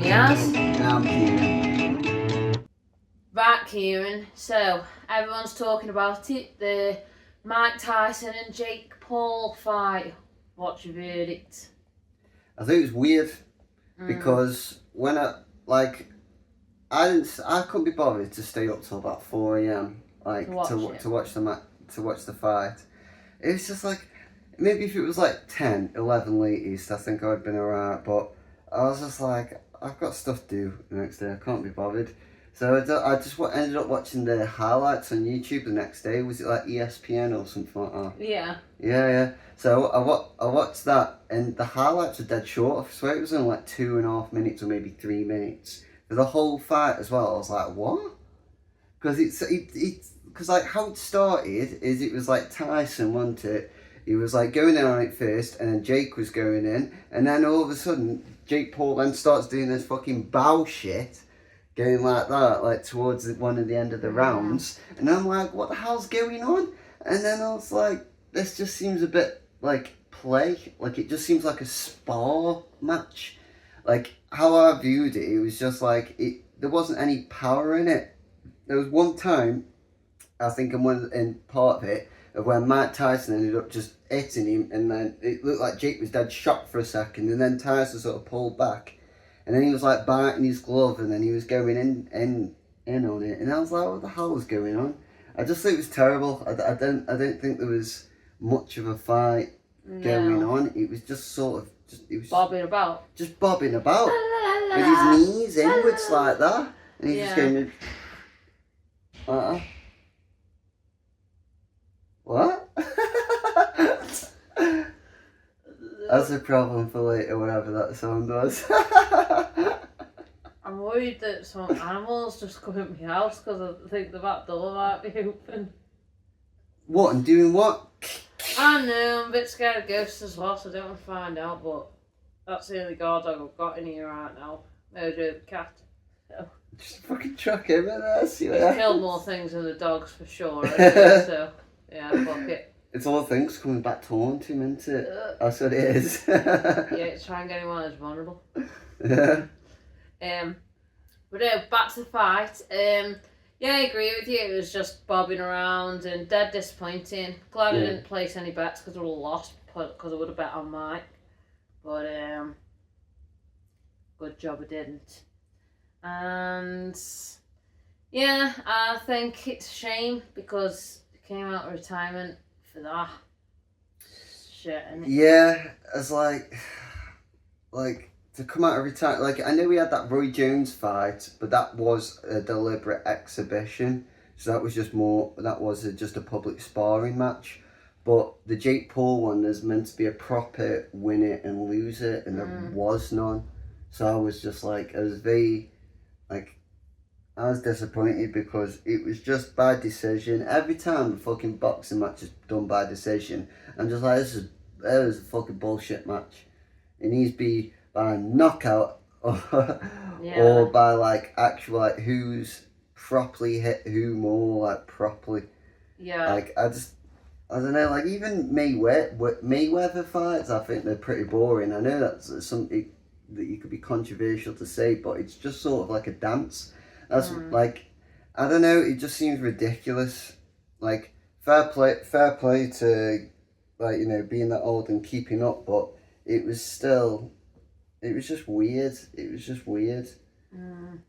Yaz. Now I'm Kieran. Right, Kieran. So, everyone's talking about it. The Mike Tyson and Jake Paul fight. What's your verdict? I think it was weird because when I couldn't be bothered to stay up till about 4 a.m. to watch the fight. It was just like, maybe if it was like 10, 11 latest, I think I'd been alright, but I was just like, I've got stuff to do the next day, I can't be bothered. So I just ended up watching the highlights on YouTube the next day. Was it like ESPN or something like that? Yeah. Yeah. So I watched that, and the highlights were dead short. I swear it was only like 2.5 minutes or maybe 3 minutes. For the whole fight as well, I was like, what? Because because like how it started is it was like Tyson, wasn't it? He was like going in on it first, and then Jake was going in, and then all of a sudden Jake Paul then starts doing this fucking bow shit, going like that, like towards one of the end of the rounds, and I'm like, what the hell's going on? And then I was like, this just seems a bit like play, like it just seems like a spar match. Like how I viewed it, it was just like there wasn't any power in it. There was one time, I think in part of it, of when Mike Tyson ended up just hitting him, and then it looked like Jake was dead shocked for a second, and then Tyson sort of pulled back, and then he was like biting his glove, and then he was going in on it, and I was like, what the hell was going on? I just think it was terrible. I don't think there was much of a fight going on. It was just sort of bobbing about. Just bobbing about with his knees inwards like that, and he's just going. What? That's a problem for later, whatever that sound was. I'm worried that some animals just come in my house because I think the back door might be open. What, and doing what? I know, I'm a bit scared of ghosts as well, so I don't want to find out, but that's the only guard dog I've got in here right now. Mojo the cat. So. Just fucking chuck him in there, see what He's killed more things than the dogs for sure, anyway, so yeah, fuck it. It's all things coming back to haunt him, isn't it? That's what it is. Yeah, try and get him while he's vulnerable. Yeah. But back to the fight. Yeah, I agree with you. It was just bobbing around and dead disappointing. Glad I didn't place any bets because I would have lost, because I would have bet on Mike. But good job I didn't. And yeah, I think it's a shame because it came out of retirement for that shit. Innit? Yeah, it's like to come out of retirement. Like, I know we had that Roy Jones fight, but that was a deliberate exhibition. So that was just just a public sparring match. But the Jake Paul one is meant to be a proper win it and lose it, and there was none. So I was just like, I was disappointed because it was just by decision. Every time a fucking boxing match is done by decision, I'm just like, that was a fucking bullshit match. It needs to be by knockout or by like actual like who's properly hit who more like properly. Yeah. Like I don't know, like even Mayweather fights, I think they're pretty boring. I know that's something that you could be controversial to say, but it's just sort of like a dance. That's like, I don't know, it just seems ridiculous. Like, fair play to, like, you know, being that old and keeping up, but it was just weird.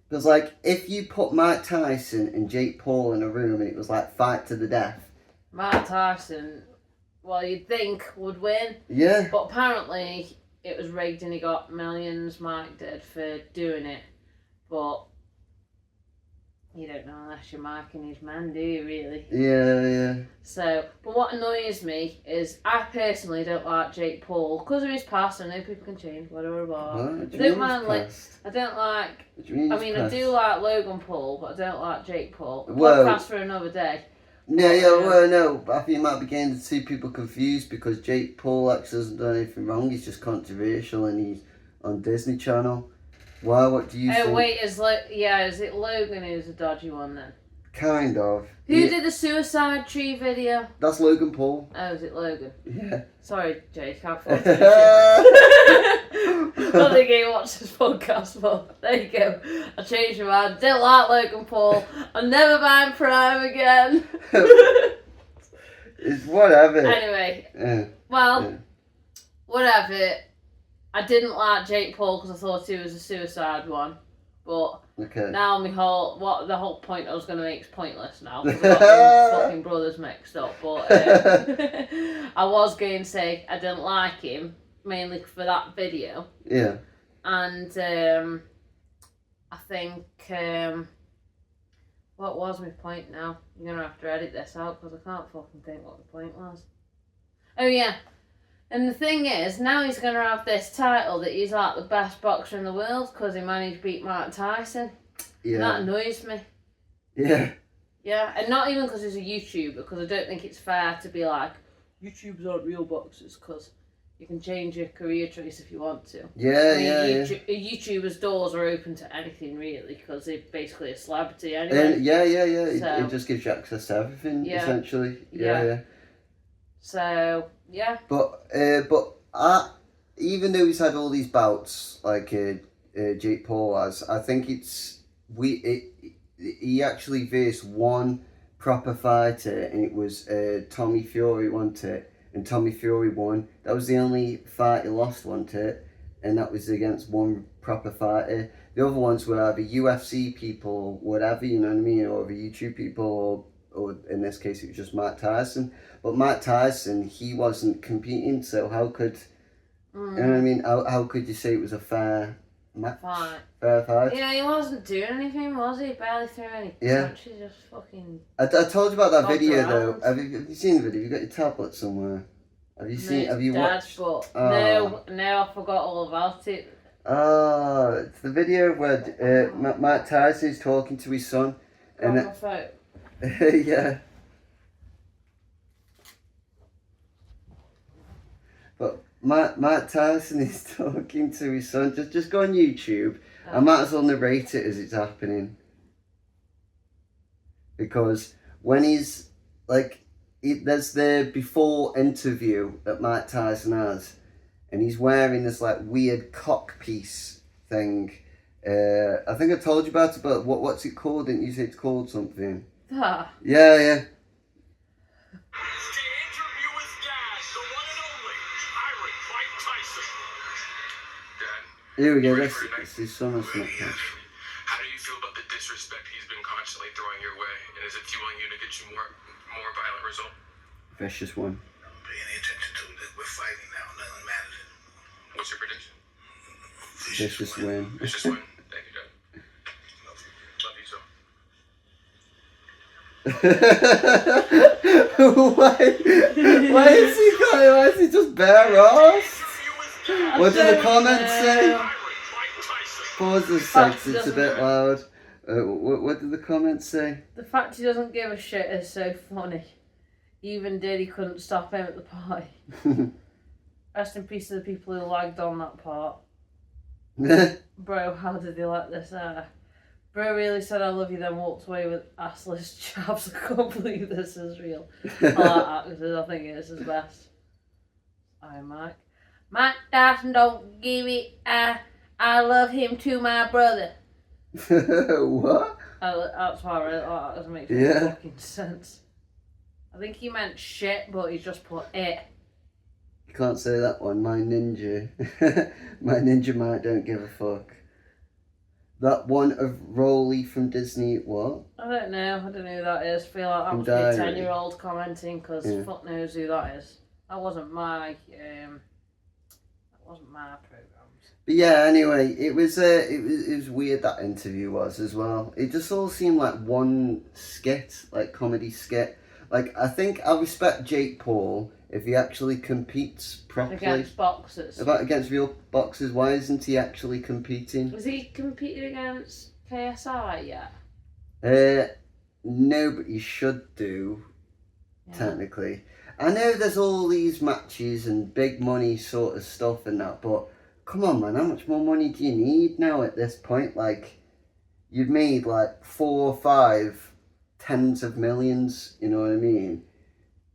Because, like, if you put Mike Tyson and Jake Paul in a room and it was like fight to the death, Mike Tyson, well, you'd think would win. Yeah. But apparently it was rigged and he got millions, Mike did, for doing it. But you don't know unless you're Mike and his man, do you, really? Yeah. So, but what annoys me is I personally don't like Jake Paul because of his past. I know people can change, whatever. I don't mind I do like Logan Paul, but I don't like Jake Paul. Podcast for another day. No, I think you might be getting the two people confused because Jake Paul actually hasn't done anything wrong. He's just controversial and he's on Disney Channel. Why? What do you think? Wait, is it Logan who's a dodgy one then? Kind of. Who did the suicide tree video? That's Logan Paul. Oh, is it Logan? Yeah. Sorry, Jake, I thought I don't think he watched this podcast, but there you go. I changed my mind. Didn't like Logan Paul. I'm never buying Prime again. It's whatever. Anyway, whatever. I didn't like Jake Paul because I thought he was a suicide one, but now the whole point I was going to make is pointless now because I got my fucking brothers mixed up. But I was going to say I didn't like him mainly for that video. Yeah. And I think what was my point now? You're gonna have to edit this out because I can't fucking think what the point was. Oh yeah. And the thing is, now he's going to have this title that he's like the best boxer in the world because he managed to beat Tyson. Yeah. And that annoys me. Yeah. Yeah, and not even because he's a YouTuber, because I don't think it's fair to be like, YouTubers aren't real boxers, because you can change your career choice if you want to. Yeah, A YouTuber's doors are open to anything, really, because they're basically a celebrity anyway. And it just gives you access to everything, essentially. Yeah. So, yeah. But even though he's had all these bouts, like Jake Paul has, I think he actually faced one proper fighter, and it was Tommy Fury, wasn't it? And Tommy Fury won. That was the only fight he lost, wasn't it? And that was against one proper fighter. The other ones were either UFC people or whatever, you know what I mean, or other YouTube people, or in this case it was just Mike Tyson. But Mike Tyson, he wasn't competing, so how could, you know what I mean? How could you say it was a fair match? Fair fight? Yeah, he wasn't doing anything, was he? Barely threw any punches, just fucking... I told you about that video though. Have you seen the video? Have you got your tablet somewhere? Have you watched? But no, I forgot all about it. It's the video where Mike Tyson is talking to his son. Yeah. But Mike Tyson is talking to his son. Just go on YouTube. I might as well narrate it as it's happening. Because when he's like, there's the before interview that Mike Tyson has, and he's wearing this like weird cock piece thing. I think I told you about it, but what's it called? Didn't you say it's called something? Yeah. The interview with Dad, the one and only Pirate Mike Tyson. Dad. Here we go. That's his son or something. How do you feel about the disrespect he's been constantly throwing your way, and is it fueling you to get you more violent result? Vicious one. Don't pay any attention to it. We're fighting now. Nothing matters. What's your prediction? Vicious win. Vicious win. Thank you, Dad. Love you so. Why is he just bare ass? What did the comments say? Pause a sec, it's a bit loud. What did the comments say? The fact he doesn't give a shit is so funny. Even he couldn't stop him at the party. Rest in peace to the people who lagged on that part. Bro, how did he let this air? Bro really said I love you, then walked away with assless jabs. I can't believe this is real. I like that because I think it's his best. Hi, Mike. Mike Tyson don't give it. I love him too, my brother. What? That's why I read it. That doesn't make fucking sense. I think he meant shit, but he's just put it. You can't say that one. My ninja. My ninja Mike don't give a fuck. That one of Rolly from Disney, what? I don't know who that is. I feel like that was a 10-year-old commenting because fuck knows who that is. That wasn't my programs. But yeah, anyway, it was weird, that interview was as well. It just all seemed like one skit, like comedy skit. Like, I think I respect Jake Paul if he actually competes properly. Against boxers. Against real boxers. Why isn't he actually competing? Has he competed against KSI yet? No, but he should do, technically. I know there's all these matches and big money sort of stuff and that, but come on, man, how much more money do you need now at this point? Like, you've made like 4 or 5 tens of millions, you know what I mean?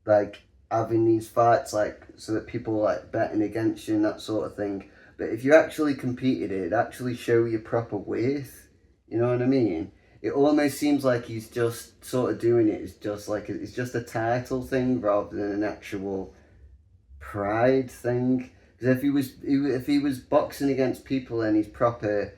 Like, having these fights, like, so that people like betting against you and that sort of thing. But if you actually competed, it'd actually show your proper worth, you know what I mean? It almost seems like he's just sort of doing it. It's just like, it's just a title thing rather than an actual pride thing. Because if he was boxing against people and he's proper,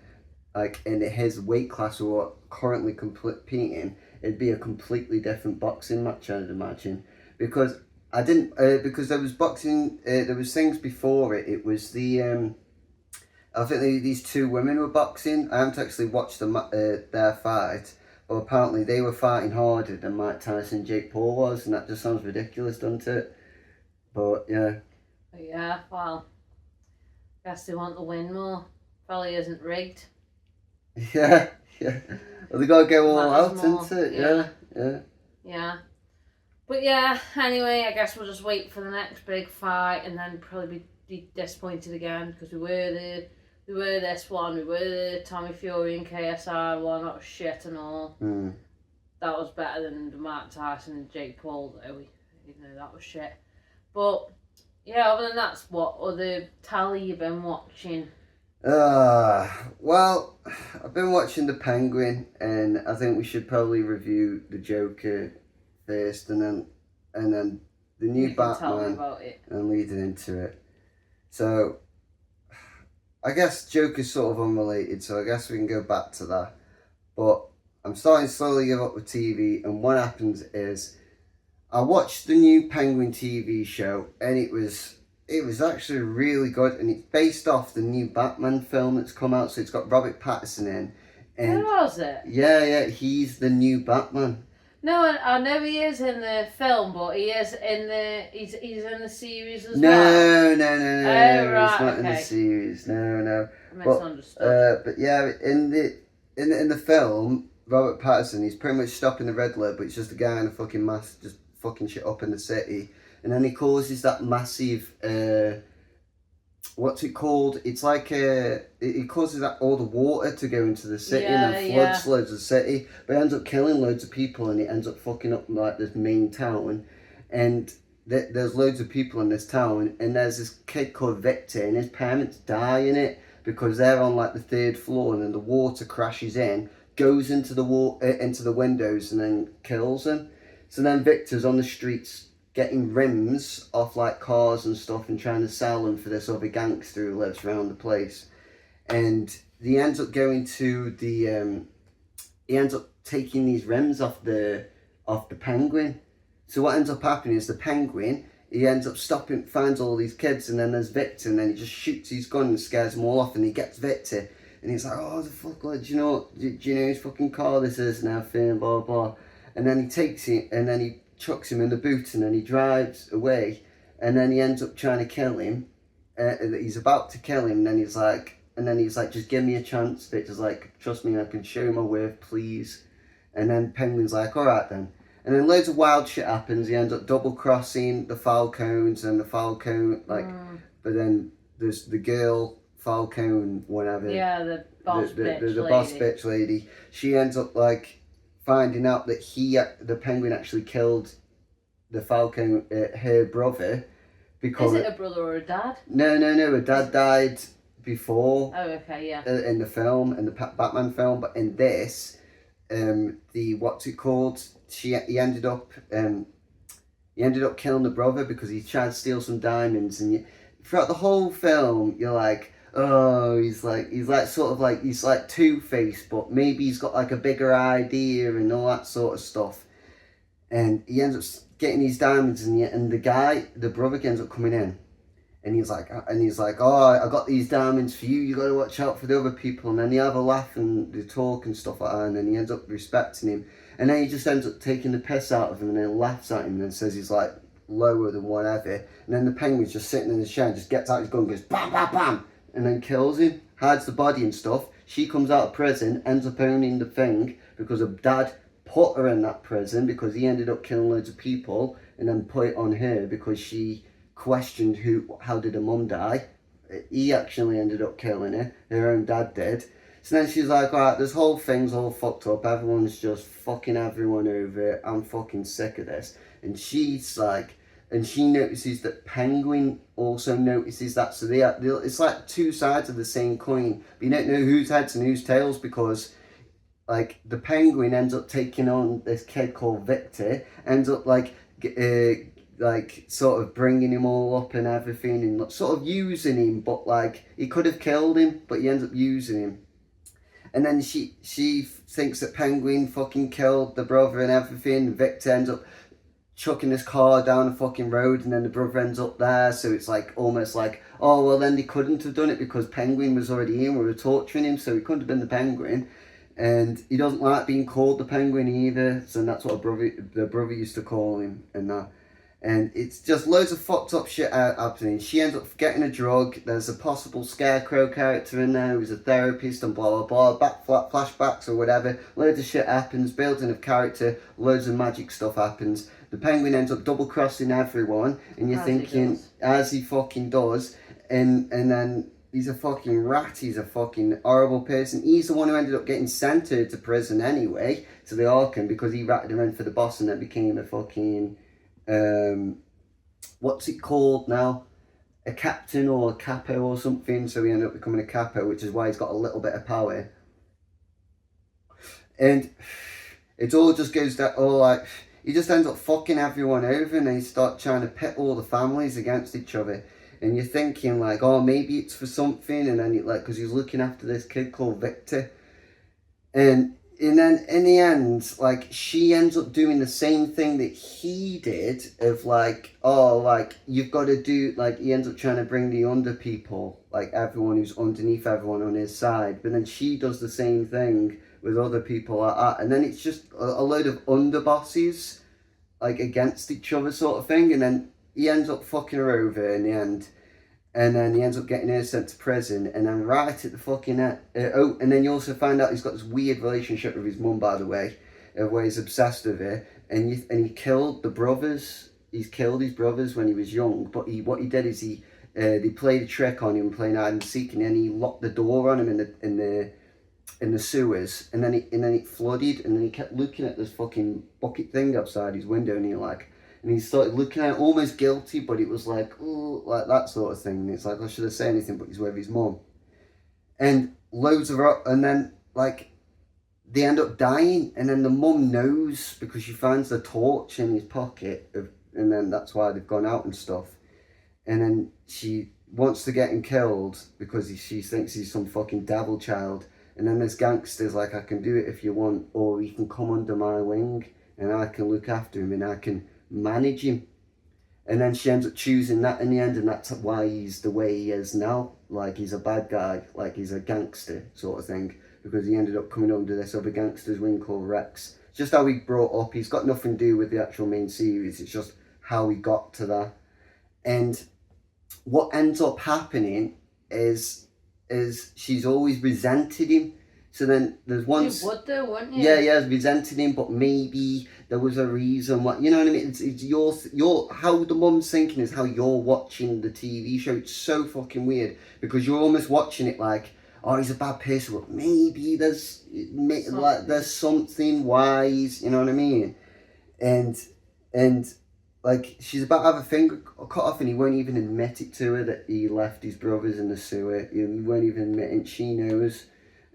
like in his weight class who are currently competing, it'd be a completely different boxing match, I'd imagine. Because I didn't, because there was boxing, there was things before it. It was the, I think these two women were boxing. I haven't actually watched their fight, but apparently they were fighting harder than Mike Tyson and Jake Paul was, and that just sounds ridiculous, doesn't it? But yeah. Yeah, well, guess they want to win more. Probably isn't rigged. Yeah, yeah. Well, they gotta go all out, more, isn't it? Yeah, yeah. Yeah. But yeah, anyway, I guess we'll just wait for the next big fight and then probably be disappointed again because we were this one, we were the Tommy Fury and KSI one, that was shit and all. That was better than the Mike Tyson and Jake Paul though, even though that was shit. But yeah, other than that, what other tally you been watching? Well, I've been watching The Penguin, and I think we should probably review The Joker first, and then the new Batman, and lead it into it. So, I guess Joker's sort of unrelated, so I guess we can go back to that. But I'm starting to slowly give up with TV, and what happens is I watched the new Penguin TV show, and it was actually really good, and it's based off the new Batman film that's come out, so it's got Robert Pattinson in. And who was it? Yeah, he's the new Batman. No, I know he is in the film, but he is in the he's in the series as well. No, Oh, right, he's not in the series. No. I misunderstood. But yeah, in the film, Robert Pattinson, he's pretty much stopping the Riddler, but it's just a guy in a fucking mask just fucking shit up in the city. And then he causes that massive, what's it called? It's like it causes that all the water to go into the city and then floods loads of the city. But it ends up killing loads of people and it ends up fucking up like this main town. And there's loads of people in this town. And there's this kid called Victor and his parents die in it because they're on like the 3rd floor and then the water crashes in, goes into the windows and then kills them. So then Victor's on the streets getting rims off like cars and stuff and trying to sell them for this other gangster who lives around the place. And he ends up going to the he ends up taking these rims off the Penguin. So what ends up happening is the Penguin, he ends up finds all these kids, and then there's Victor, and then he just shoots his gun and scares them all off, and he gets Victor and he's like, oh the fuck, like, do you know whose fucking car this is and everything, blah blah. And then he takes it and then he chucks him in the boot and then he drives away, and then he ends up trying to kill him. He's about to kill him, and then he's like, just give me a chance. Victor's like, trust me, I can show my worth, please. And then Penguin's like, alright then. And then loads of wild shit happens. He ends up double crossing the Falcons and the Falcon, but then there's the girl Falcon, whatever. Yeah, the boss the boss bitch lady. She ends up like finding out that the Penguin actually killed the Falcon, her brother, because... Is it a brother or a dad? No, her dad died before. Oh, okay, yeah. In the film, in the Batman film, but in this, what's it called? He ended up killing the brother because he tried to steal some diamonds, and throughout the whole film, you're like, oh, he's like Two-Face, but maybe he's got like a bigger idea and all that sort of stuff. And he ends up getting these diamonds, and the brother ends up coming in, and he's like, oh, I got these diamonds for you. You got to watch out for the other people. And then they have a laugh and they talk and stuff like that. And then he ends up respecting him, and then he just ends up taking the piss out of him, and then laughs at him and then says he's like lower than whatever. And then the Penguin's just sitting in his chair, and just gets out his gun, goes bam, bam, bam, and then kills him, hides the body and stuff. She comes out of prison, ends up owning the thing because her dad put her in that prison because he ended up killing loads of people, and then put it on her because she questioned how did her mum die. He actually ended up killing her own dad did. So then she's like, right, this whole thing's all fucked up. Everyone's just fucking everyone over. I'm fucking sick of this. And she's like, and she notices that Penguin also notices that. So it's like two sides of the same coin. But you don't know whose heads and whose tails, because like the Penguin ends up taking on this kid called Victor, ends up like sort of bringing him all up and everything, and sort of using him, but like he could have killed him, but he ends up using him. And then she thinks that Penguin fucking killed the brother and everything. Victor ends up chucking his car down the fucking road, and then the brother ends up there. So it's like almost like, oh well, then they couldn't have done it because Penguin was already in. We were torturing him, so he couldn't have been the Penguin. And he doesn't like being called the Penguin either, so that's what the brother used to call him and that. And it's just loads of fucked up shit happening. She ends up getting a drug. There's a possible Scarecrow character in there who's a therapist and blah blah blah. Flashbacks or whatever. Loads of shit happens. Building of character. Loads of magic stuff happens. The Penguin ends up double crossing everyone, and you're thinking, as he fucking does, and then he's a fucking rat. He's a fucking horrible person. He's the one who ended up getting sent to prison anyway, to the Arkham, because he ratted around for the boss and then became a fucking what's it called now? A captain or a capo or something. So he ended up becoming a capo, which is why he's got a little bit of power. And it all just goes that all like he just ends up fucking everyone over, and they start trying to pit all the families against each other. And you're thinking like, oh, maybe it's for something, and then because he's looking after this kid called Victor, and then in the end, like she ends up doing the same thing that he did of like, oh, like you've got to do, like he ends up trying to bring the under people, like everyone who's underneath everyone on his side, but then she does the same thing with other people like that, and then it's just a load of underbosses like against each other sort of thing, and then he ends up fucking her over in the end, and then he ends up getting her sent to prison, and then right at the fucking and then you also find out he's got this weird relationship with his mum, by the way, where he's obsessed with her, and he killed the brothers. He's killed his brothers when he was young, but what he did is they played a trick on him playing hide and seek, and then he locked the door on him in the sewers, and then it flooded, and then he kept looking at this fucking bucket thing outside his window, and he started looking at it almost guilty, but it was like, ooh, like that sort of thing. And it's like, I should have said anything, but he's with his mum. And and then like they end up dying, and then the mum knows because she finds the torch in his pocket, and then that's why they've gone out and stuff. And then she wants to get him killed because she thinks he's some fucking devil child. And then this gangster's like, I can do it if you want, or he can come under my wing, and I can look after him, and I can manage him. And then she ends up choosing that in the end, and that's why he's the way he is now. Like he's a bad guy, like he's a gangster sort of thing, because he ended up coming under this other gangster's wing called Rex. It's just how he brought up. He's got nothing to do with the actual main series. It's just how he got to that. And what ends up happening is she's always resented him. So then there's one. You would though, wouldn't you? Yeah, resented him, but maybe there was a reason. What, you know what I mean? It's your how the mum's thinking is how you're watching the TV show. It's so fucking weird because you're almost watching it like, oh, he's a bad person, but maybe there's something wise. You know what I mean? And like she's about to have a finger cut off, and he won't even admit it to her that he left his brothers in the sewer. He won't even admit it. She knows.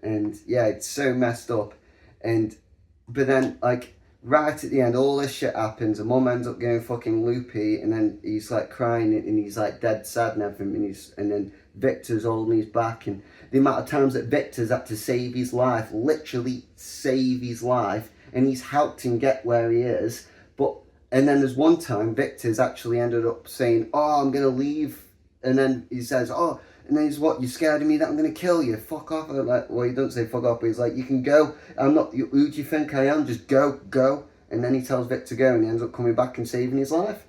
And yeah, it's so messed up. But then like right at the end, all this shit happens, and mum ends up going fucking loopy, and then he's like crying, and he's like dead sad and everything, and then Victor's holding his back, and the amount of times that Victor's had to save his life, literally save his life, and he's helped him get where he is. And then there's one time Victor's actually ended up saying, oh, I'm gonna leave, and then he says, oh. And then he's, what, you scared of me that I'm going to kill you? Fuck off. I'm like, well, he don't say fuck off, but he's like, you can go. I'm not, who do you think I am? Just go. And then he tells Vic to go, and he ends up coming back and saving his life.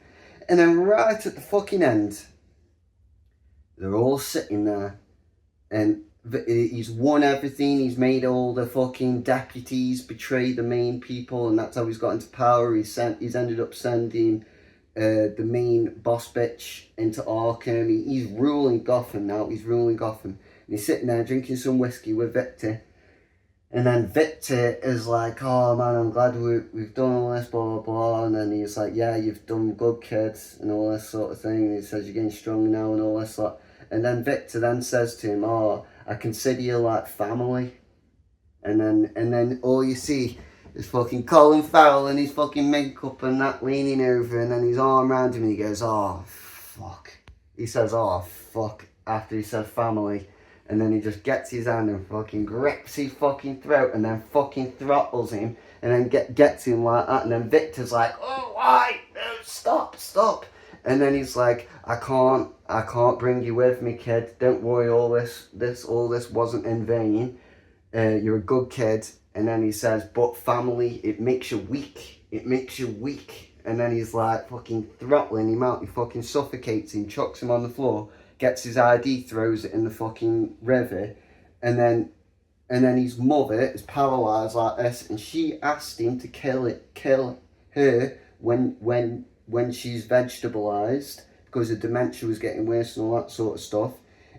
And then right at the fucking end, they're all sitting there, and he's won everything. He's made all the fucking deputies betray the main people, and that's how he's got into power. He's ended up sending the main boss bitch into Arkham. He's ruling Gotham now. he's sitting there drinking some whiskey with Victor. And then Victor is like, oh man, I'm glad we've done all this, blah, blah, blah. And then he's like, yeah, you've done good, kids, and all this sort of thing. And he says, you're getting stronger now and all this lot. And then Victor then says to him, oh, I consider you like family. And then all you see is fucking Colin Farrell and his fucking makeup and that leaning over, and then his arm around him and he goes, oh, fuck. He says, oh, fuck, after he says family. And then he just gets his hand and fucking grips his fucking throat and then fucking throttles him and then gets him like that. And then Victor's like, oh, why? No, stop. And then he's like, I can't bring you with me, kid. Don't worry, all this wasn't in vain. You're a good kid. And then he says, but family, it makes you weak. And then he's like fucking throttling him out. He fucking suffocates him, chucks him on the floor, gets his ID, throws it in the fucking river. And then his mother is paralysed like this, and she asked him to kill her when she's vegetabilised, because the dementia was getting worse and all that sort of stuff.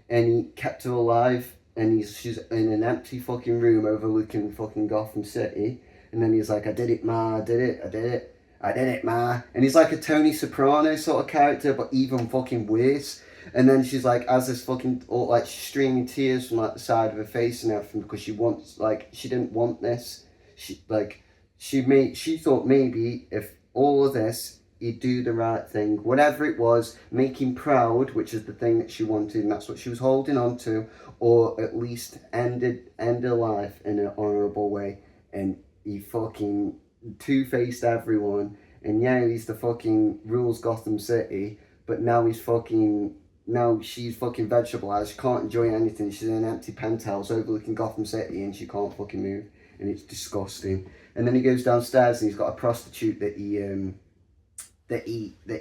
And he kept her alive, and she's in an empty fucking room overlooking fucking Gotham City. And then he's like, I did it, ma, I did it, ma. And he's like a Tony Soprano sort of character, but even fucking worse. And then she's like, has this fucking, like, streaming tears from like the side of her face and everything, because she wants, like, she didn't want this. She thought maybe if all of this, he'd do the right thing, whatever it was, make him proud, which is the thing that she wanted, and that's what she was holding on to, or at least end her life in an honourable way. And he fucking two-faced everyone, and yeah, he's the fucking rules Gotham City, but now she's fucking vegetabilised, she can't enjoy anything, she's in an empty penthouse overlooking Gotham City, and she can't fucking move, and it's disgusting. And then he goes downstairs and he's got a prostitute that he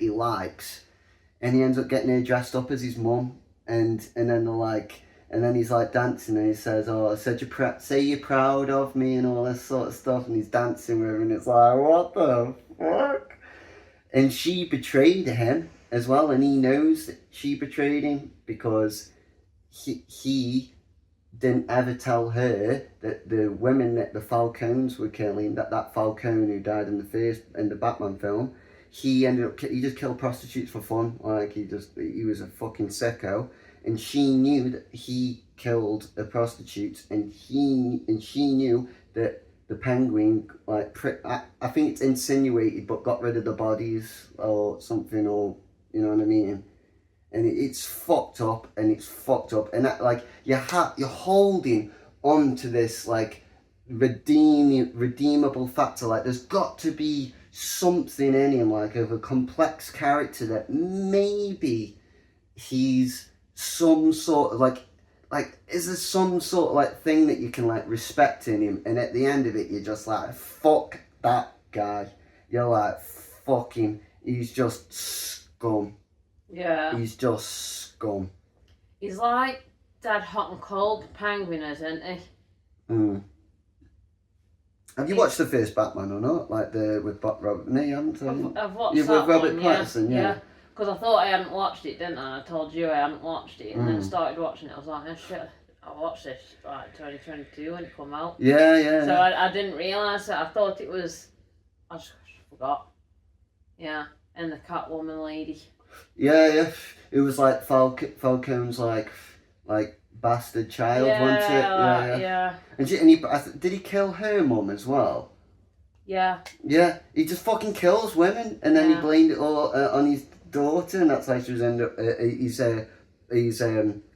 likes, and he ends up getting her dressed up as his mum, and then they're like, and then he's like dancing, and he says, oh, say you're proud of me and all this sort of stuff, and he's dancing with her, and it's like, what the fuck? And she betrayed him as well, and he knows that she betrayed him, because he didn't ever tell her that the women that the Falcones were killing, that Falcone who died in the Batman film, he just killed prostitutes for fun. Like, he was a fucking sicko, and she knew that he killed a prostitute, and she knew that the Penguin, like, I think it's insinuated, but got rid of the bodies or something, or, you know what I mean? And it's fucked up, and that, like, you're holding on to this, like, redeemable factor. Like, there's got to be something in him, like, of a complex character, that maybe he's some sort of, like, is there some sort of, like, thing that you can, like, respect in him? And at the end of it, you're just like, fuck that guy. You're like, fuck him. He's just scum. Yeah. He's just scum. He's like dead hot and cold Penguin, isn't he? Mm. Have you watched the first Batman or not? Like with Robert? No, you haven't. I've watched with that Robert one, Pattinson, yeah. Because I thought I hadn't watched it, didn't I? I told you I hadn't watched it, and then I Mm. started watching it. I was like, oh shit, I watched this like 2022 when it came out. Yeah. So I didn't realise that. I thought it was. I just forgot. Yeah, and the Catwoman lady. Yeah. It was like Falcone's like bastard child, wasn't it? Yeah. And did he kill her mum as well? Yeah. Yeah, he just fucking kills women, and then he blamed it all on his daughter, and that's why she was he's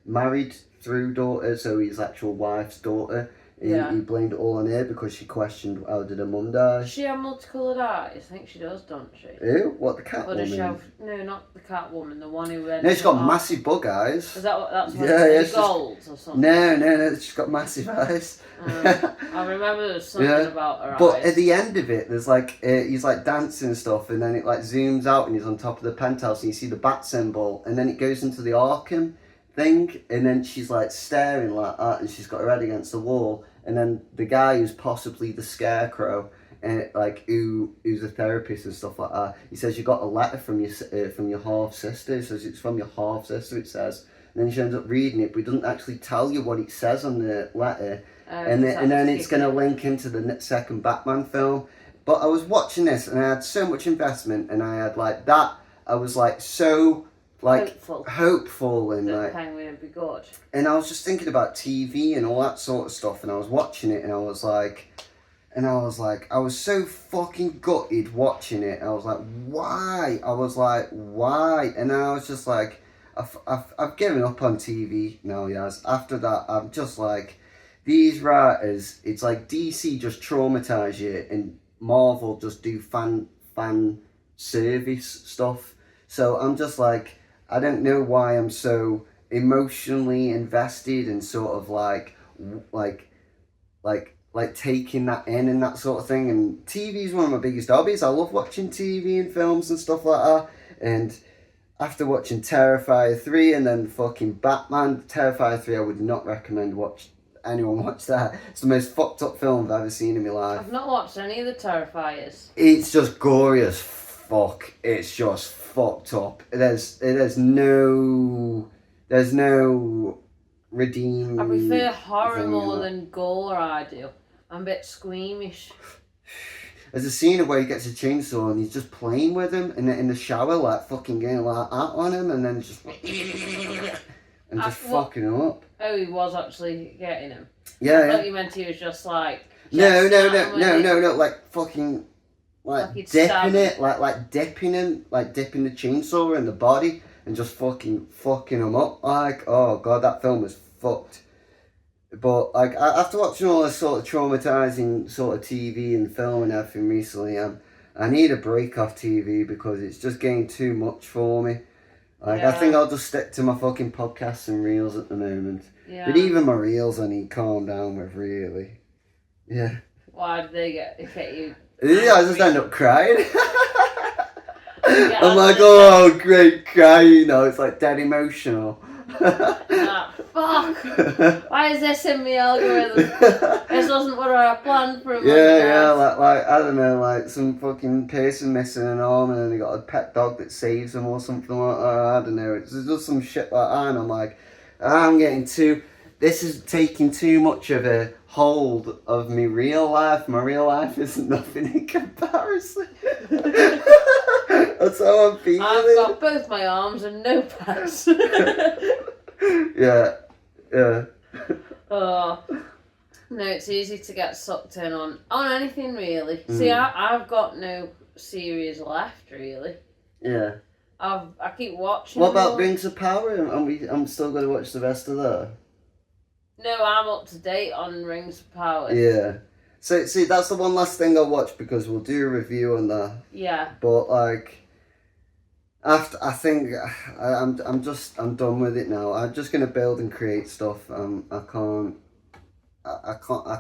married through daughter, so his actual wife's daughter. He blamed it all on her because she questioned, how did her mum die? Does she have multicoloured eyes? I think she does, don't she? Who? What, the Or does she Catwoman? have... No, not the Catwoman, the one who... No, she's got massive bug eyes. Is that what that's what Yeah, golds or something? No, she's got massive eyes. I remember there was something about her But eyes. at the end of it, there's like, he's like dancing and stuff, and then it like zooms out and he's on top of the penthouse and you see the bat symbol, and then it goes into the Arkham thing, and then she's like staring like that, and she's got her head against the wall, and then the guy who's possibly the Scarecrow, and like who's a therapist and stuff like that, he says, you got a letter from your half sister. He says, it's from your half sister, it says, and then she ends up reading it, but it doesn't actually tell you what it says on the letter. And Exactly. then it's going to link into the second Batman film. But I was watching this and I had so much investment, and I had like that. I was like so like hopeful and like Penguin would be good. And I was just thinking about TV and all that sort of stuff, and I was watching it, and I was so fucking gutted watching it. I was like, why? Why? And I was just like, I've given up on TV now, Yaz. After that, I'm just like, these writers, it's like DC just traumatise you, and Marvel just do fan service stuff. So I'm just like, I don't know why I'm so emotionally invested and sort of like taking that in and that sort of thing. And TV is one of my biggest hobbies. I love watching TV and films and stuff like that. And after watching Terrifier 3 and then fucking Batman, Terrifier 3 I would not recommend anyone watch that. It's the most fucked up film I've ever seen in my life. I've not watched any of the Terrifiers. It's just gory as fuck. It's just fucked up. There's no redeem. I prefer horror more than gore. I do. I'm a bit squeamish. There's a scene where he gets a chainsaw and he's just playing with him in the shower, like fucking getting like that on him, and then just fucking him up. Oh, he was actually getting him. Yeah, I thought you meant he was just like. No, like fucking. Like dipping it, like dipping him, like dipping the chainsaw in the body and just fucking him up. Like, oh god, that film was fucked. But like after watching all this sort of traumatizing sort of TV and film and everything recently, I need a break off TV because it's just getting too much for me. Like I think I'll just stick to my fucking podcasts and reels at the moment. Yeah. But even my reels I need to calm down with, really. Yeah. Why did they get you? Yeah, I just end up crying. I'm like, oh, great crying, it's like dead emotional. Fuck! Why is this in my algorithm? This wasn't what I planned for a month. Yeah, like I don't know, like some fucking person missing an arm and then they got a pet dog that saves them or something like that. I don't know, it's just some shit like that, and I'm like, this is taking too much of a hold of me real life. My real life isn't nothing in comparison. That's how I'm feeling. I've got both my arms and no pads. Yeah. Oh. No, it's easy to get sucked in on anything really. See, I've got no series left really. Yeah. I keep watching. What about Rings of Power? I'm still going to watch the rest of that. No, I'm up to date on Rings of Power. Yeah. So see, that's the one last thing I'll watch because we'll do a review on that. Yeah. But like, after I think I'm done with it now. I'm just gonna build and create stuff. I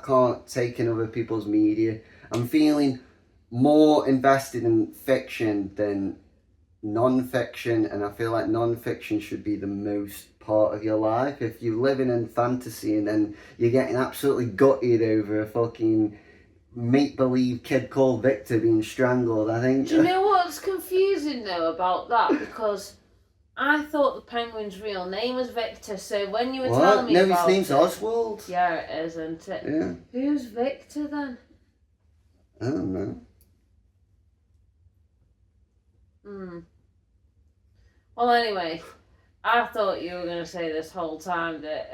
can't take in other people's media. I'm feeling more invested in fiction than non-fiction, and I feel like non-fiction should be the most part of your life. If you're living in fantasy and then you're getting absolutely gutted over a fucking make-believe kid called Victor being strangled, I think... Do you know what's confusing though about that? Because I thought the penguin's real name was Victor, so when you were telling me about his name's Oswald. Yeah, it is, isn't it? Yeah. Who's Victor then? I don't know. Well, anyway, I thought you were going to say this whole time that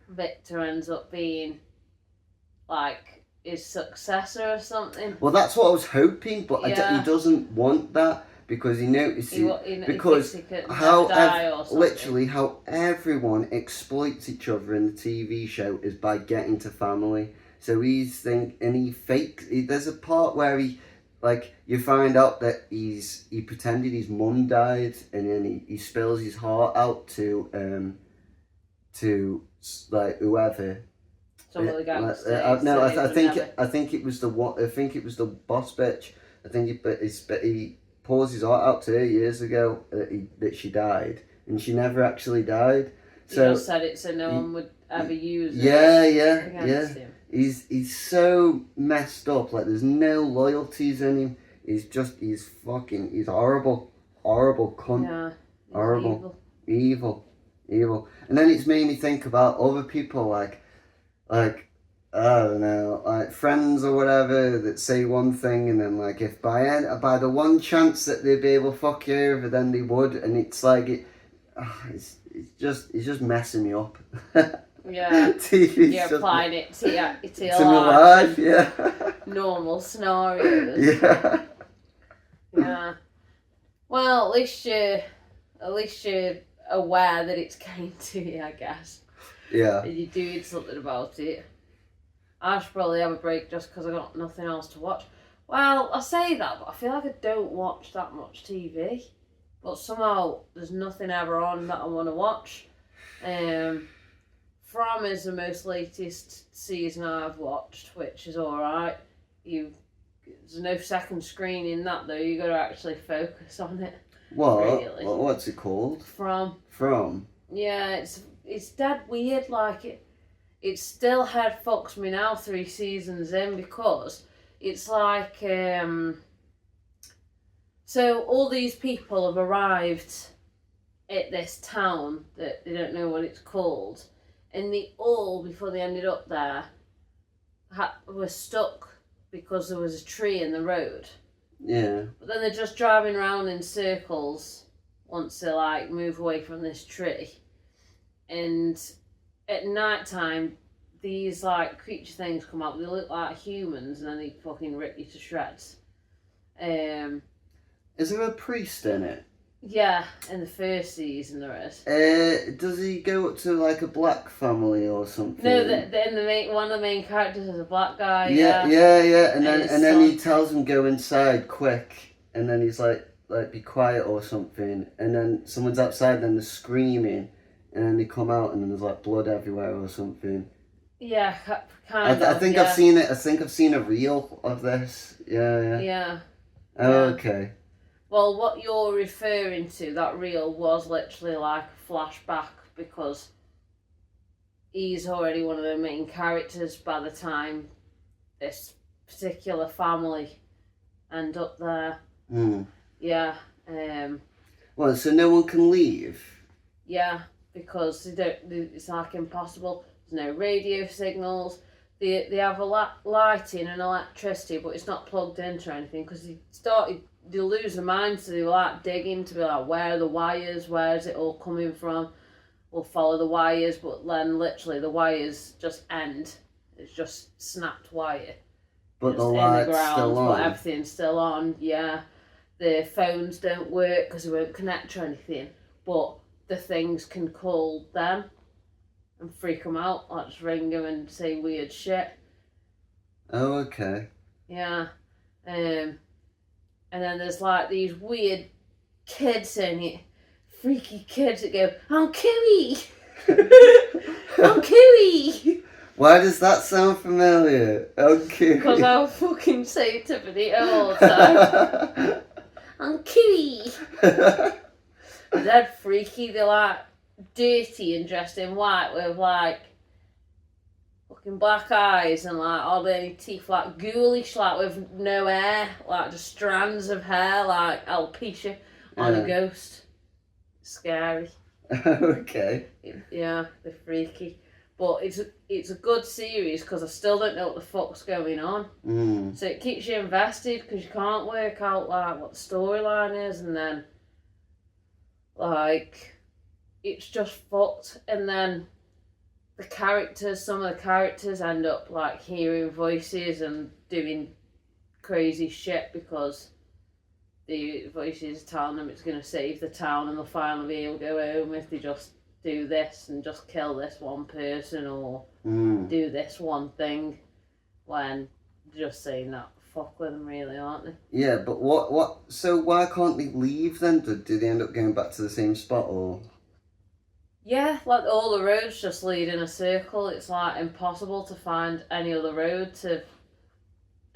Victor ends up being like his successor or something. Well, that's what I was hoping, but he doesn't want that because he notices how everyone exploits each other in the TV show is by getting to family. So there's a part where you find out that he pretended his mum died, and then he spills his heart out to like whoever. Some of the gangsters. I think it was the boss bitch. I think he pours his heart out to her years ago that she died, and she never actually died. So he just said it so no one would ever use it. Yeah. He's so messed up. Like there's no loyalties in him. He's horrible cunt. Yeah. Horrible. Evil. evil. And then it's made me think about other people like I don't know, like friends or whatever that say one thing, and then like if by the one chance that they'd be able to fuck you over, then they would, and it's like it's just messing me up. Yeah. TV's You're applying it to your to my life, yeah. normal scenarios. Yeah. Yeah. Well, at least you're aware that it's getting to you, I guess. Yeah. And you're doing something about it. I should probably have a break just because I got nothing else to watch. Well, I say that, but I feel like I don't watch that much TV. But somehow there's nothing ever on that I want to watch. From is the most latest season I've watched, which is alright. There's no second screen in that though. You got to actually focus on it. What? Really. What's it called? From. Yeah, it's dead weird. Like it still head fucks me now 3 seasons in, because it's like so all these people have arrived at this town that they don't know what it's called, and they all, before they ended up there, were stuck because there was a tree in the road. Yeah. But then they're just driving around in circles once they like move away from this tree. And at night time, these like creature things come out. They look like humans, and then they fucking rip you to shreds. Is there a priest in it? Yeah, in the first season there is. Does he go up to like a black family or something? No, one of the main characters is a black guy. Yeah. And then he tells him go inside quick, and then he's like be quiet or something, and then someone's outside, then they're screaming, and then they come out, and then there's like blood everywhere or something. Yeah, kind of. I think I've seen it. I think I've seen a reel of this. Yeah. Yeah. Oh, okay. Well, what you're referring to, that reel, was literally like a flashback, because he's already one of the main characters by the time this particular family end up there. Yeah. Well, so no one can leave? Yeah, because it's like impossible. There's no radio signals. They have a lighting and electricity, but it's not plugged into anything, because they lose their mind, so they were like digging to be like, where are the wires, where is it all coming from? We'll follow the wires, but then literally the wires just end. It's just snapped wire. But the light's still on. But everything's still on, yeah. The phones don't work because they won't connect or anything, but the things can call them and freak them out, like just ring them and say weird shit. Oh, okay. Yeah. And then there's like these weird kids in it, freaky kids that go, I'm Kiwi! I'm Kiwi! Why does that sound familiar? I'm Kiwi. Because I'll fucking say it to Benito all the time. I'm Kiwi! They're freaky, they're like dirty and dressed in white with like fucking black eyes and like all the teeth, like ghoulish, like with no hair, like just strands of hair, like alopecia on a ghost. Scary. Okay. Yeah, they're freaky. But it's a good series because I still don't know what the fuck's going on. So it keeps you invested because you can't work out like what the storyline is, and then like it's just fucked. And then some of the characters end up like hearing voices and doing crazy shit because the voices are telling them it's going to save the town and they'll finally be able to go home if they just do this and just kill this one person or do this one thing, when they're just saying that fuck with them, really, aren't they? Yeah, but what so why can't they leave then? Do they end up going back to the same spot, or? Yeah, like all the roads just lead in a circle. It's like impossible to find any other road to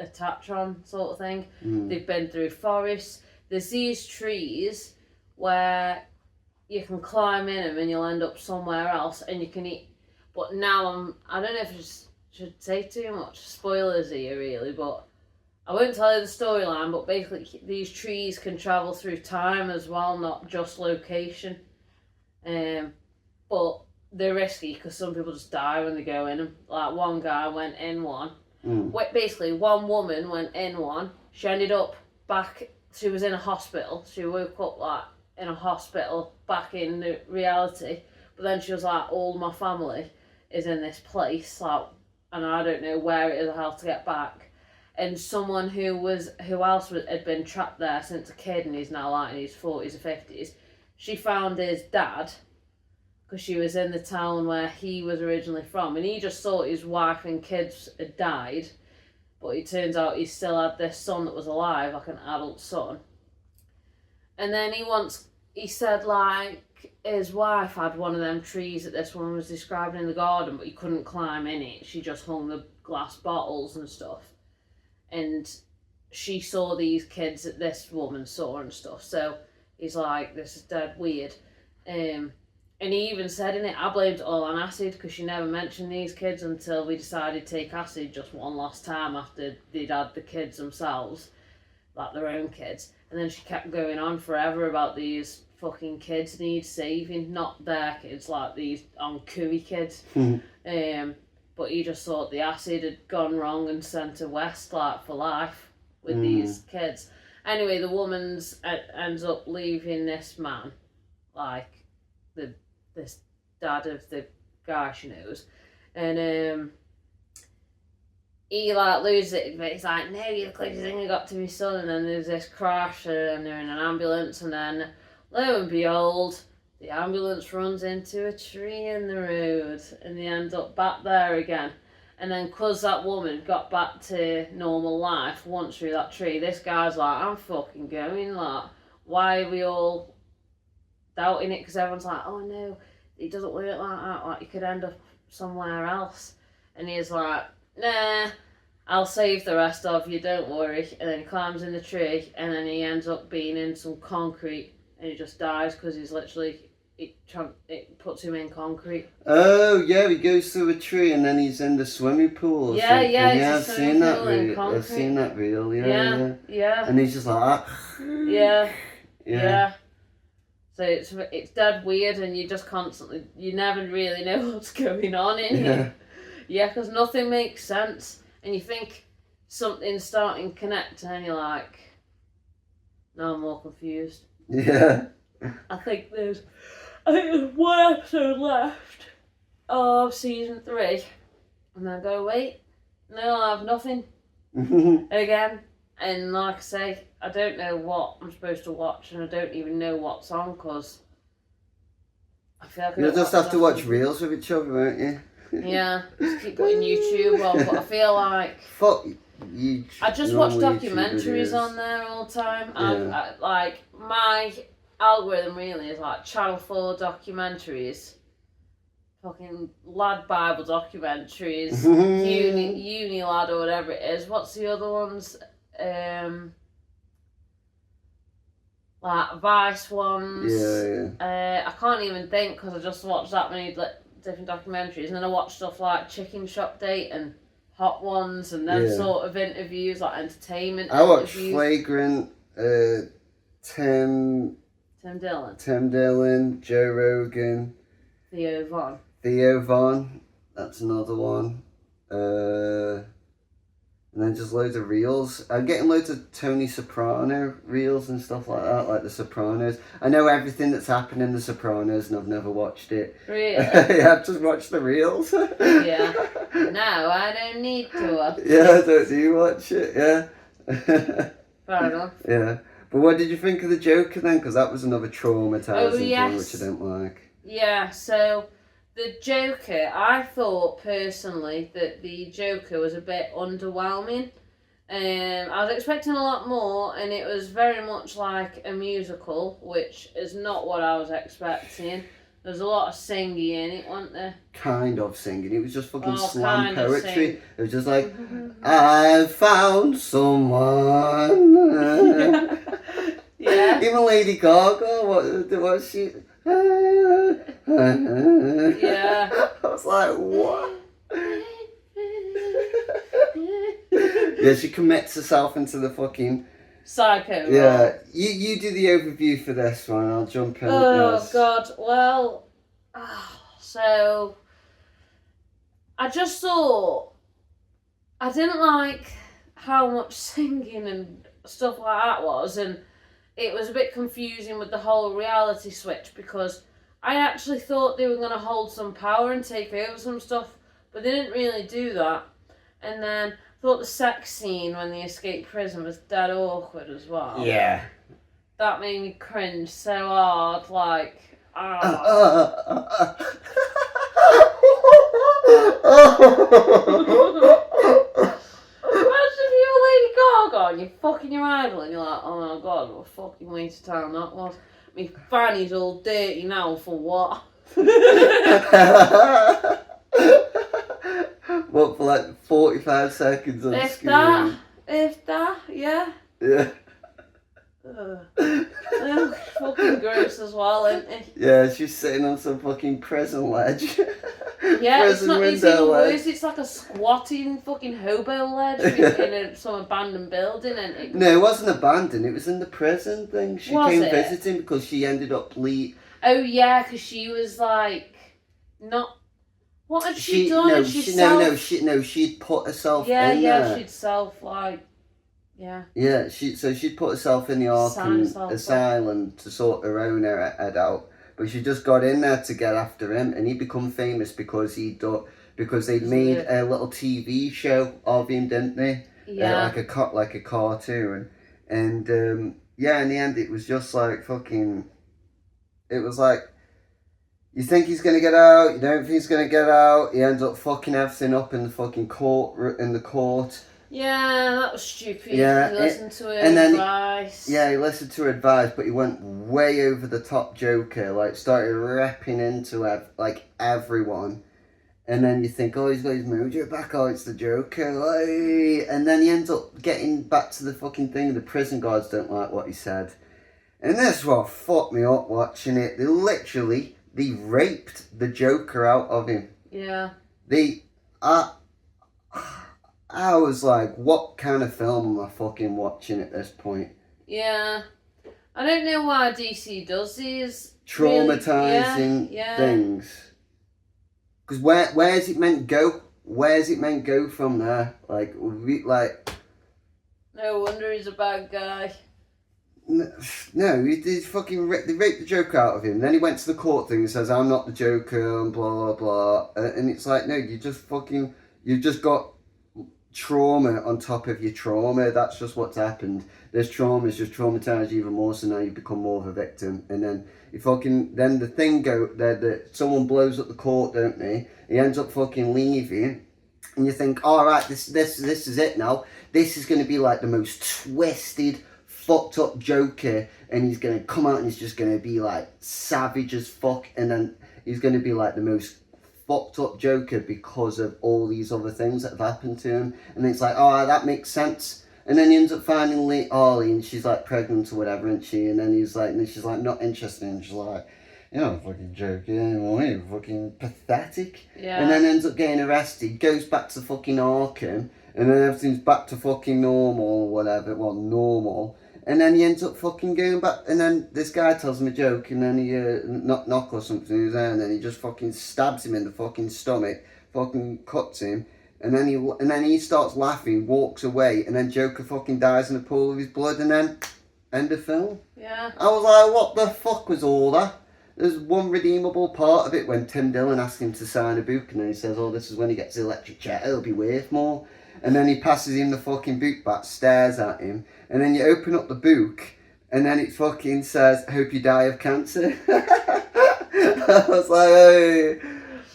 attach on, sort of thing. They've been through forests. There's these trees where you can climb in them and you'll end up somewhere else and you can eat. But now I don't know if I should say too much spoilers here really, but I won't tell you the storyline, but basically these trees can travel through time as well, not just location. but they're risky because some people just die when they go in them. Like one guy went in one. Basically, one woman went in one. She ended up back. She was in a hospital. She woke up like in a hospital, back in the reality. But then she was like, all my family is in this place, like, and I don't know where it is or how to get back. And someone who else had been trapped there since a kid, and he's now like in his 40s or 50s. She found his dad, because she was in the town where he was originally from, and he just thought his wife and kids had died, but it turns out he still had this son that was alive, like an adult son. And then he said like his wife had one of them trees that this woman was describing in the garden, but he couldn't climb in it. She just hung the glass bottles and stuff, and she saw these kids that this woman saw and stuff. So he's like, this is dead weird. And he even said in it, I blamed it all on acid because she never mentioned these kids until we decided to take acid just one last time after they'd had the kids themselves, like their own kids. And then she kept going on forever about these fucking kids need saving, not their kids, like these Curry kids. But he just thought the acid had gone wrong and sent her west, like, for life with these kids. Anyway, the woman ends up leaving this man, like, this dad of the guy she knows, and he like loses it, but he's like, no, you're the closest thing I got to my son. And then there's this crash, and they're in an ambulance, and then lo and behold, the ambulance runs into a tree in the road, and they end up back there again. And then because that woman got back to normal life once through that tree, this guy's like, I'm fucking going, like, why are we all doubting it? Because everyone's like, oh no, it doesn't work like that, like you could end up somewhere else. And he's like, nah, I'll save the rest of you, don't worry. And then he climbs in the tree, and then he ends up being in some concrete, and he just dies because he's literally, it puts him in concrete. Oh yeah, he goes through a tree and then he's in the swimming pool. I've seen that reel. I've seen that reel. Yeah. And he's just like, yeah. So it's dead weird, and you never really know what's going on in here. Yeah, because nothing makes sense, and you think something's starting to connect, and you're like, no, I'm more confused. Yeah. I think there's one episode left of season 3, and I go, wait, no, I have nothing again. And like I say, I don't know what I'm supposed to watch, and I don't even know what's on, because I feel like you'll just have to watch reels with each other, won't you? Yeah, just keep putting YouTube on, but I feel like... Fuck you. I just watch documentaries on there all the time. Yeah. Like, my algorithm really is like Channel 4 documentaries, fucking lad Bible documentaries, uni lad or whatever it is. What's the other ones? Like Vice ones. Yeah. I can't even think because I just watched that many different documentaries, and then I watch stuff like Chicken Shop Date and Hot Ones, and then sort of interviews, like entertainment. I watch Flagrant, Tim Dillon, Joe Rogan, Theo Von, that's another one. And then just loads of reels. I'm getting loads of Tony Soprano reels and stuff like that, like The Sopranos. I know everything that's happened in The Sopranos, and I've never watched it. Really? Yeah, I've just watched the reels. Yeah. No, I don't need to watch Yeah, don't you watch it? Yeah. Fair enough. Yeah. But what did you think of the Joker then? Because that was another traumatising thing, which I didn't like. Yeah, so... The Joker, I thought personally that the Joker was a bit underwhelming. I was expecting a lot more, and it was very much like a musical, which is not what I was expecting. There's a lot of singing in it, wasn't there? Kind of singing. It was just fucking slam poetry. It was just like, I found someone. Yeah. Even Lady Gaga, what she... Yeah. I was like, what? Yeah, she commits herself into the fucking... Psycho. Yeah. Role. You do the overview for this one, I'll jump in. Oh, God. Well, So I just thought I didn't like how much singing and stuff like that was, and it was a bit confusing with the whole reality switch, because I actually thought they were going to hold some power and take over some stuff, but they didn't really do that. And then I thought the sex scene when they escaped prison was dead awkward as well. Yeah. That made me cringe so hard, like... Imagine if you're Lady Gaga and you're fucking your idol and you're like, oh my god, what a fucking waste of time that was. My fanny's all dirty now for what? What, for like 45 seconds on screen? If that, yeah. Yeah. Fucking gross as well, isn't it? Yeah, she's sitting on some fucking prison ledge. Yeah, it's prison even worse. ledge. It's like a squatting fucking hobo ledge in some abandoned building, and it... No, it wasn't abandoned. It was in the prison thing. She came visiting because she ended up Oh yeah, because she was like not. What had she done? No, she'd put herself in there. Yeah, she'd self like. Yeah. Yeah, she'd put herself in the Arkham Asylum to sort her own head out, but she just got in there to get after him, and he'd become famous because they'd made a little TV show of him, didn't they? Yeah. Like a cartoon, and yeah, in the end it was just like fucking. It was like, you think he's gonna get out, you don't think he's gonna get out. He ends up fucking everything up in the fucking court. Yeah, that was stupid. Yeah, he listened to her advice. He listened to her advice, but he went way over the top Joker, like started repping into everyone. And then you think, oh, he's got his mojo back, oh, it's the Joker. Like, and then he ends up getting back to the fucking thing, the prison guards don't like what he said. And that's what fucked me up watching it. They raped the Joker out of him. Yeah. I was like, what kind of film am I fucking watching at this point? Yeah. I don't know why DC does these traumatizing things. Because where is it meant to go? Where's it meant to go from there? Like... No wonder he's a bad guy. No, they raped the Joker out of him. Then he went to the court thing and says, I'm not the Joker, and blah, blah, blah. And it's like, no, you just got trauma on top of your trauma. That's just what's happened. This trauma's just traumatized you even more, so now you become more of a victim. And then then the thing that someone blows up the court, don't they? He ends up fucking leaving. And you think, alright, this is it now. This is going to be like the most twisted, fucked up Joker, and he's going to come out and he's just going to be like savage as fuck, and then he's going to be like the most fucked up Joker because of all these other things that have happened to him. And it's like, oh, that makes sense. And then he ends up finding Harley, and she's like pregnant or whatever, isn't she? And then she's like not interested, and she's like, you're not a fucking Joker anymore, you're fucking pathetic. Yeah. And then ends up getting arrested, goes back to fucking Arkham, and then everything's back to fucking normal or whatever, well, normal. And then he ends up fucking going back, and then this guy tells him a joke, and then he, knock or something in his hair, and then he just fucking stabs him in the fucking stomach, fucking cuts him, and then he starts laughing, walks away, and then Joker fucking dies in a pool of his blood, and then end of film. Yeah. I was like, what the fuck was all that? There's one redeemable part of it when Tim Dillon asks him to sign a book, and then he says, oh, this is when he gets the electric chair, it'll be worth more. And then he passes him the fucking book back, stares at him, and then you open up the book, and then it fucking says, hope you die of cancer. I was like, hey.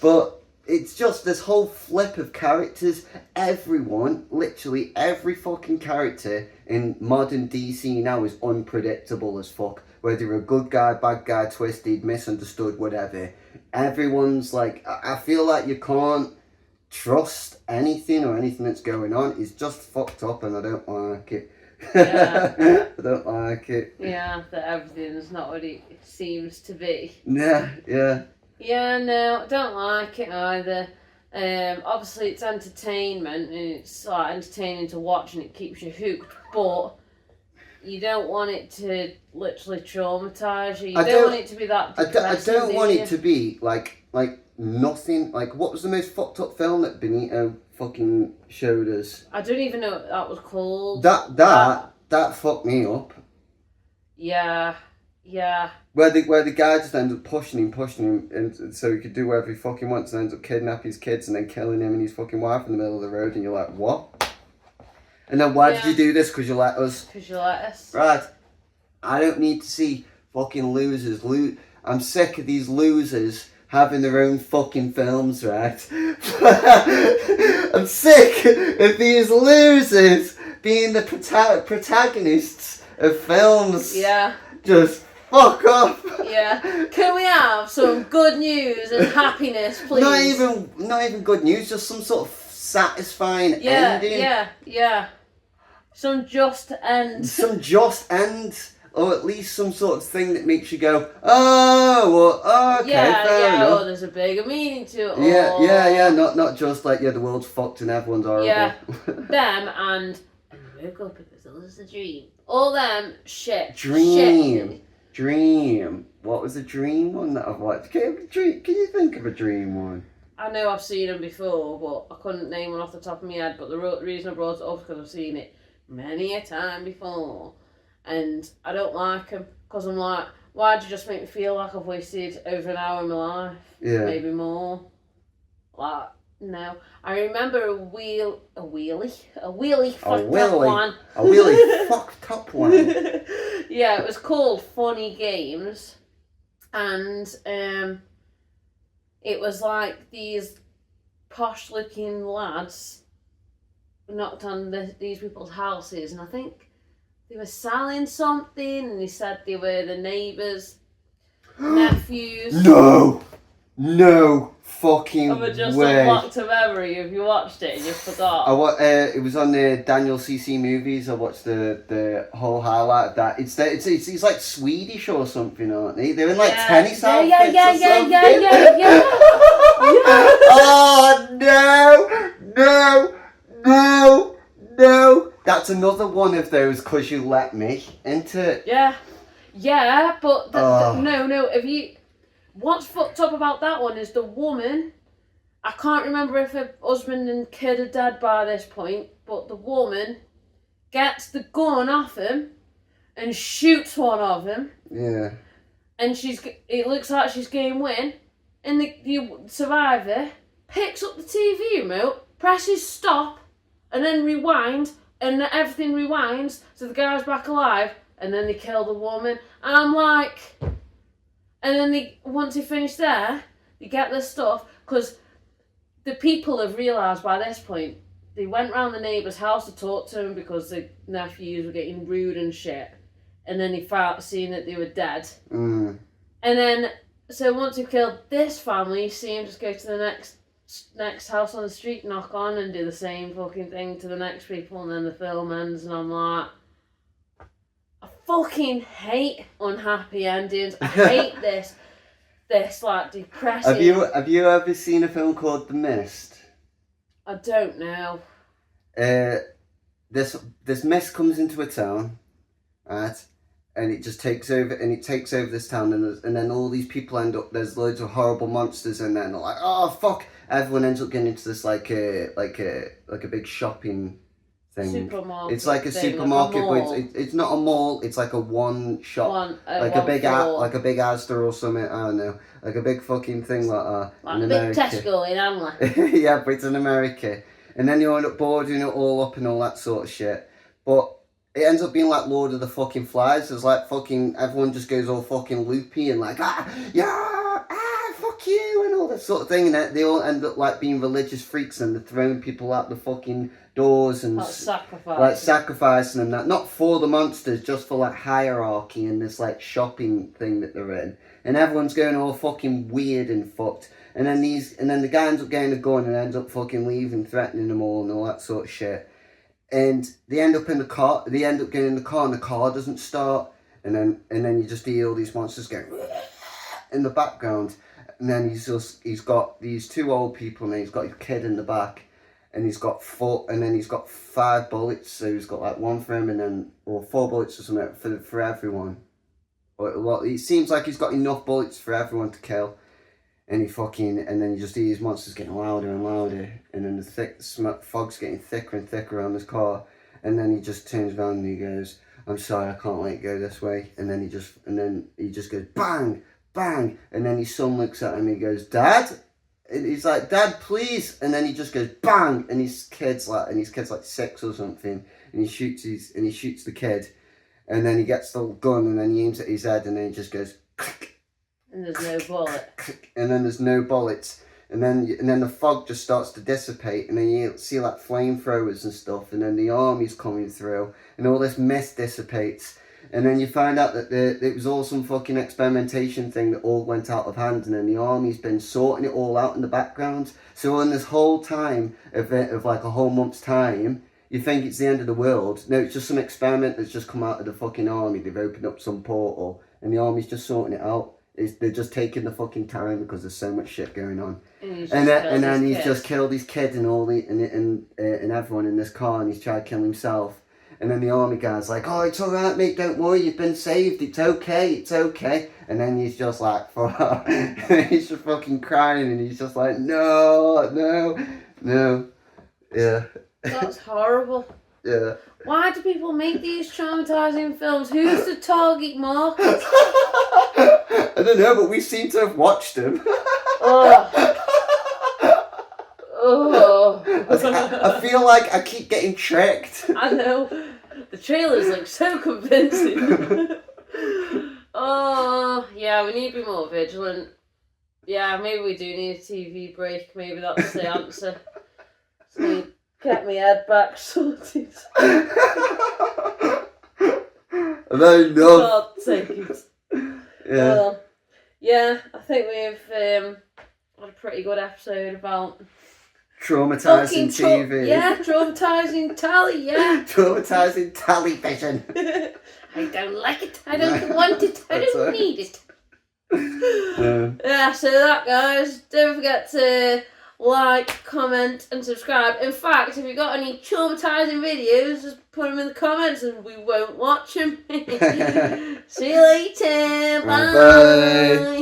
But it's just this whole flip of characters. Everyone, literally every fucking character in modern DC now is unpredictable as fuck. Whether you're a good guy, bad guy, twisted, misunderstood, whatever. Everyone's like, I feel like you can't trust anything or anything that's going on. It's just fucked up, and I don't like it. Yeah. I don't like it. Yeah, that everything's not what it seems to be. Yeah. Yeah, no, I don't like it either. Obviously it's entertainment, and it's like entertaining to watch, and it keeps you hooked, but you don't want it to literally traumatise you. You don't want it to be that depressing. I don't want it to be like nothing. Like, what was the most fucked up film that Benito fucking showed us? I don't even know what that was called. That fucked me up. Yeah. Where the guy just ends up pushing him, and so he could do whatever he fucking wants, and ends up kidnapping his kids and then killing him and his fucking wife in the middle of the road, and you're like, what? And then why did you do this? Because you let us. Because you let us. Right. I don't need to see fucking losers. I'm sick of these losers having their own fucking films, right? I'm sick of these losers being the protagonists of films. Yeah. Just fuck off. Yeah. Can we have some good news and happiness, please? Not even good news, just some sort of satisfying ending. Yeah. Some just end. Some just end. Or at least some sort of thing that makes you go, oh, well, okay, fair enough. There's a bigger meaning to it. Yeah, not just like, the world's fucked and everyone's horrible. Yeah, them and I woke up, it was all just a dream. All them shit. Dream. What was the dream one that I've watched? Can you think of a dream one? I know I've seen them before, but I couldn't name one off the top of my head, but the reason I brought it up is because I've seen it many a time before. And I don't like them because I'm like, why'd you just make me feel like I've wasted over an hour of my life? Yeah. Maybe more. Like, no. I remember a wheelie fucked up one. A wheelie fucked up one. Yeah, it was called Funny Games. And it was like these posh looking lads knocked on these people's houses, and I think they were selling something, and they said they were the neighbours' nephews. No fucking I've just way. unlocked a memory. Have you watched it and you forgot? It was on the Daniel CC Movies. I watched the whole highlight of that. It's like Swedish or something, aren't they? They're in like tennis outfits or something. Yeah. Oh no. That's another one of those because you let me into it. Yeah, but no. What's fucked up about that one is the woman. I can't remember if her husband and kid are dead by this point, but the woman gets the gun off him and shoots one of them. Yeah. And it looks like she's going win, and the survivor picks up the TV remote, presses stop, and then rewind. And everything rewinds, so the guy's back alive, and then they kill the woman. And I'm like, and then once they finish there, they get their stuff, because the people have realised by this point, they went round the neighbour's house to talk to him because the nephews were getting rude and shit. And then he seen that they were dead. Mm. And then, so once he killed this family, you see him just go to the next house on the street, knock on, and do the same fucking thing to the next people, and then the film ends, and I'm like, I fucking hate unhappy endings. I hate this like depressing. Have you ever seen a film called The Mist? I don't know. This mist comes into a town, right? And it just takes over, this town, and then all these people end up. There's loads of horrible monsters in there, and they're like, oh fuck! Everyone ends up getting into this like a big shopping thing. Supermarket. It's like a supermarket, but it's not a mall. It's like a one shop, like a big Asda or something. I don't know, like a big fucking thing like that. Like a big Tesco in Amla. Yeah, but it's in America, and then you end up boarding it all up and all that sort of shit. But it ends up being like Lord of the fucking Flies. There's like fucking, everyone just goes all fucking loopy and like, fuck you, and all that sort of thing. And they all end up like being religious freaks, and they're throwing people out the fucking doors and sacrificing and that. Not for the monsters, just for like hierarchy and this like shopping thing that they're in. And everyone's going all fucking weird and fucked. And then the guy ends up getting a gun and ends up fucking leaving, threatening them all and all that sort of shit. And they end up in the car. They end up getting in the car, and the car doesn't start. And then you just hear all these monsters going in the background. And then he's got these two old people, and he's got his kid in the back, and he's got 5 bullets. So he's got like one for him, or 4 bullets or something for everyone. Well, it seems like he's got enough bullets for everyone to kill. and and then you just hear his monsters getting louder and louder, and then the thick fog's getting thicker and thicker around his car, and then he just turns around and he goes, "I'm sorry, I can't let it go this way," and then he just goes bang, bang, and then his son looks at him and he goes, "Dad?" And he's like, "Dad, please," and then he just goes bang, and his kid's like 6 or something, and he shoots the kid, and then he gets the gun and then he aims at his head, and then he just goes click, and there's no bullet, click, and then there's no bullets, and then the fog just starts to dissipate, and then you see like flamethrowers and stuff, and then the army's coming through, and all this mist dissipates. And then you find out that it was all some fucking experimentation thing that all went out of hand, and then the army's been sorting it all out in the background. So in this whole time of like a whole month's time, you think it's the end of the world. No, it's just some experiment that's just come out of the fucking army. They've opened up some portal, and the army's just sorting it out. They're just taking the fucking time because there's so much shit going on. And then he's just killed his kid and all and everyone in this car, and he's tried to kill himself. And then the army guy's like, "Oh, it's alright, mate, don't worry, you've been saved, it's okay. And then he's just like, he's just fucking crying, and he's just like, no. Yeah. That's horrible. Yeah. Why do people make these traumatising films? Who's the target market? I don't know, but we seem to have watched them. Oh. I feel like I keep getting tricked. I know. The trailers look so convincing. Oh, yeah, we need to be more vigilant. Yeah, maybe we do need a TV break. Maybe that's the answer. So get my head back sorted. God take it. Yeah. Well, yeah, I think we've had a pretty good episode about traumatising TV. Yeah, traumatising tally, yeah. Traumatising television. I don't like it. I don't want it. I don't need it. Yeah, so that, guys. Don't forget to like, comment and subscribe. In fact, if you've got any traumatising videos, just put them in the comments and we won't watch them. See you later. Bye. Bye.